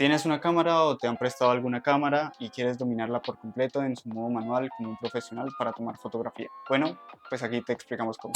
¿Tienes una cámara o te han prestado alguna cámara y quieres dominarla por completo en su modo manual como un profesional para tomar fotografía? Bueno, pues aquí te explicamos cómo.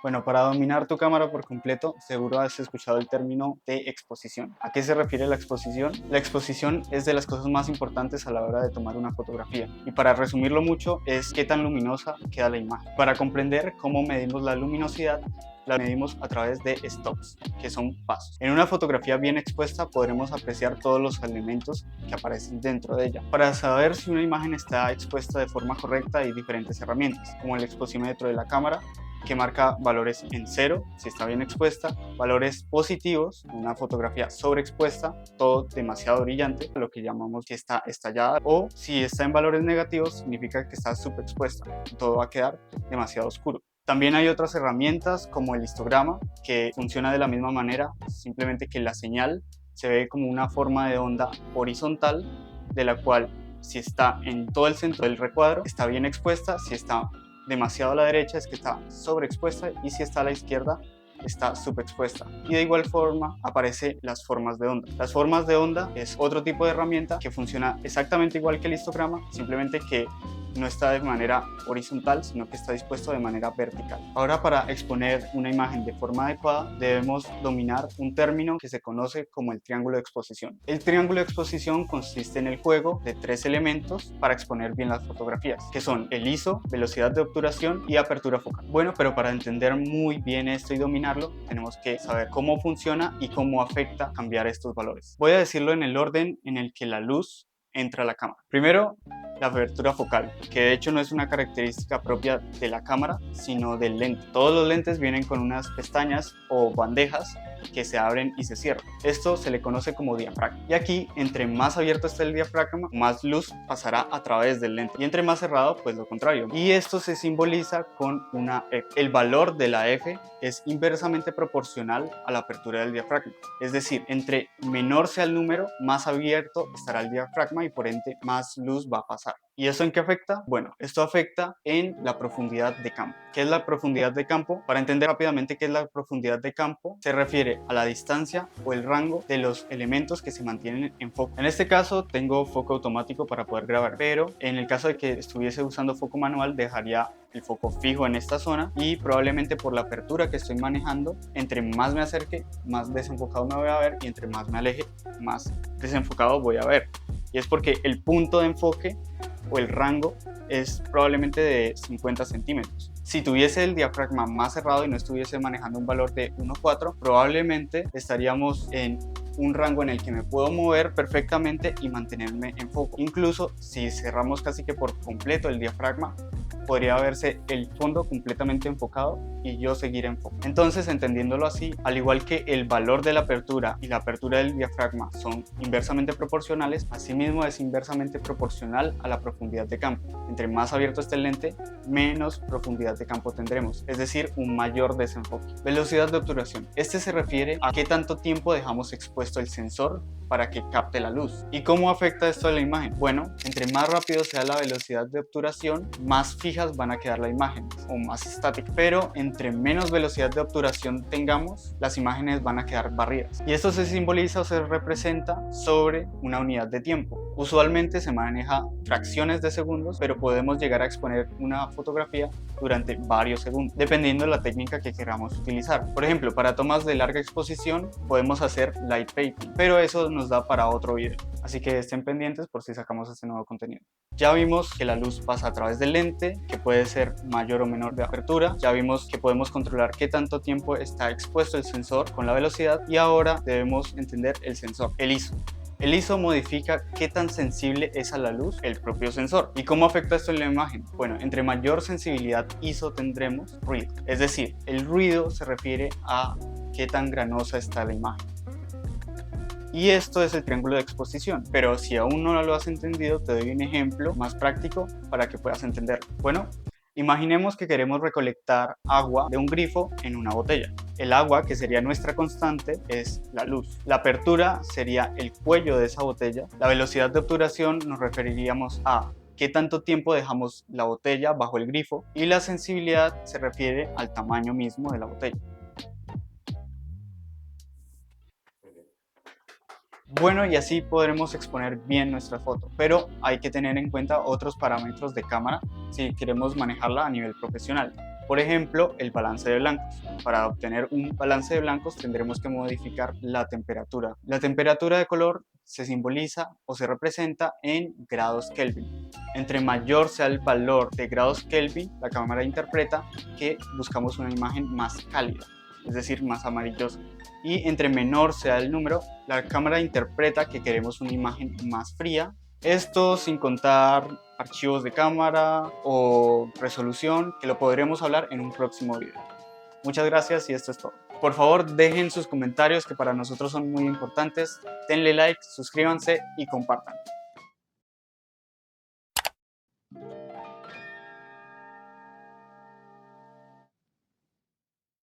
Bueno, para dominar tu cámara por completo, seguro has escuchado el término de exposición. ¿A qué se refiere la exposición? La exposición es de las cosas más importantes a la hora de tomar una fotografía. Y para resumirlo mucho, es qué tan luminosa queda la imagen. Para comprender cómo medimos la luminosidad, la medimos a través de stops, que son pasos. En una fotografía bien expuesta podremos apreciar todos los elementos que aparecen dentro de ella. Para saber si una imagen está expuesta de forma correcta hay diferentes herramientas, como el exposímetro de la cámara, que marca valores en cero, si está bien expuesta, valores positivos, una fotografía sobreexpuesta, todo demasiado brillante, lo que llamamos que está estallada, o si está en valores negativos, significa que está subexpuesta, todo va a quedar demasiado oscuro. También hay otras herramientas como el histograma, que funciona de la misma manera, simplemente que la señal se ve como una forma de onda horizontal, de la cual si está en todo el centro del recuadro, está bien expuesta, si está demasiado a la derecha es que está sobreexpuesta y si está a la izquierda está subexpuesta. Y de igual forma aparecen las formas de onda. Las formas de onda es otro tipo de herramienta que funciona exactamente igual que el histograma, simplemente que no está de manera horizontal, sino que está dispuesto de manera vertical. Ahora, para exponer una imagen de forma adecuada, debemos dominar un término que se conoce como el triángulo de exposición. El triángulo de exposición consiste en el juego de tres elementos para exponer bien las fotografías, que son el ISO, velocidad de obturación y apertura focal. Bueno, pero para entender muy bien esto y dominarlo, tenemos que saber cómo funciona y cómo afecta cambiar estos valores. Voy a decirlo en el orden en el que la luz entra a la cámara. Primero, la apertura focal, que de hecho no es una característica propia de la cámara, sino del lente. Todos los lentes vienen con unas pestañas o bandejas que se abren y se cierran. Esto se le conoce como diafragma. Y aquí, entre más abierto esté el diafragma, más luz pasará a través del lente. Y entre más cerrado, pues lo contrario. Y esto se simboliza con una F. El valor de la F es inversamente proporcional a la apertura del diafragma. Es decir, entre menor sea el número, más abierto estará el diafragma y por ende más luz va a pasar. ¿Y eso en qué afecta? Bueno, esto afecta en la profundidad de campo. ¿Qué es la profundidad de campo? Para entender rápidamente qué es la profundidad de campo, se refiere a la distancia o el rango de los elementos que se mantienen en foco. En este caso tengo foco automático para poder grabar, pero en el caso de que estuviese usando foco manual dejaría el foco fijo en esta zona y probablemente por la apertura que estoy manejando, entre más me acerque, más desenfocado me voy a ver y entre más me aleje, más desenfocado voy a ver. Y es porque el punto de enfoque o el rango es probablemente de 50 centímetros. Si tuviese el diafragma más cerrado y no estuviese manejando un valor de 1.4, probablemente estaríamos en un rango en el que me puedo mover perfectamente y mantenerme en foco. Incluso si cerramos casi que por completo el diafragma, podría verse el fondo completamente enfocado y yo seguir en foco. Entonces, entendiéndolo así, al igual que el valor de la apertura y la apertura del diafragma son inversamente proporcionales, asimismo es inversamente proporcional a la profundidad de campo. Entre más abierto esté el lente, menos profundidad de campo tendremos, es decir, un mayor desenfoque. Velocidad de obturación. Este se refiere a qué tanto tiempo dejamos expuesto el sensor para que capte la luz. ¿Y cómo afecta esto a la imagen? Bueno, entre más rápido sea la velocidad de obturación, más fijas van a quedar las imágenes o más estáticas, pero entre menos velocidad de obturación tengamos, las imágenes van a quedar barridas. Y esto se simboliza o se representa sobre una unidad de tiempo. Usualmente se maneja fracciones de segundos, pero podemos llegar a exponer una fotografía durante varios segundos, dependiendo de la técnica que queramos utilizar. Por ejemplo, para tomas de larga exposición podemos hacer light painting, pero eso nos da para otro video, así que estén pendientes por si sacamos este nuevo contenido. Ya vimos que la luz pasa a través del lente, que puede ser mayor o menor de apertura. Ya vimos que podemos controlar qué tanto tiempo está expuesto el sensor con la velocidad y ahora debemos entender el sensor, el ISO. El ISO modifica qué tan sensible es a la luz el propio sensor. ¿Y cómo afecta esto en la imagen? Bueno, entre mayor sensibilidad ISO tendremos ruido. Es decir, el ruido se refiere a qué tan granosa está la imagen. Y esto es el triángulo de exposición, pero si aún no lo has entendido, te doy un ejemplo más práctico para que puedas entenderlo. Bueno, imaginemos que queremos recolectar agua de un grifo en una botella. El agua, que sería nuestra constante, es la luz. La apertura sería el cuello de esa botella. La velocidad de obturación nos referiríamos a qué tanto tiempo dejamos la botella bajo el grifo y la sensibilidad se refiere al tamaño mismo de la botella. Bueno, y así podremos exponer bien nuestra foto, pero hay que tener en cuenta otros parámetros de cámara si queremos manejarla a nivel profesional. Por ejemplo, el balance de blancos. Para obtener un balance de blancos tendremos que modificar la temperatura. La temperatura de color se simboliza o se representa en grados Kelvin. Entre mayor sea el valor de grados Kelvin, la cámara interpreta que buscamos una imagen más cálida, es decir, más amarillosa. Y entre menor sea el número, la cámara interpreta que queremos una imagen más fría. Esto sin contar archivos de cámara o resolución, que lo podremos hablar en un próximo video. Muchas gracias y esto es todo. Por favor, dejen sus comentarios que para nosotros son muy importantes. Denle like, suscríbanse y compartan.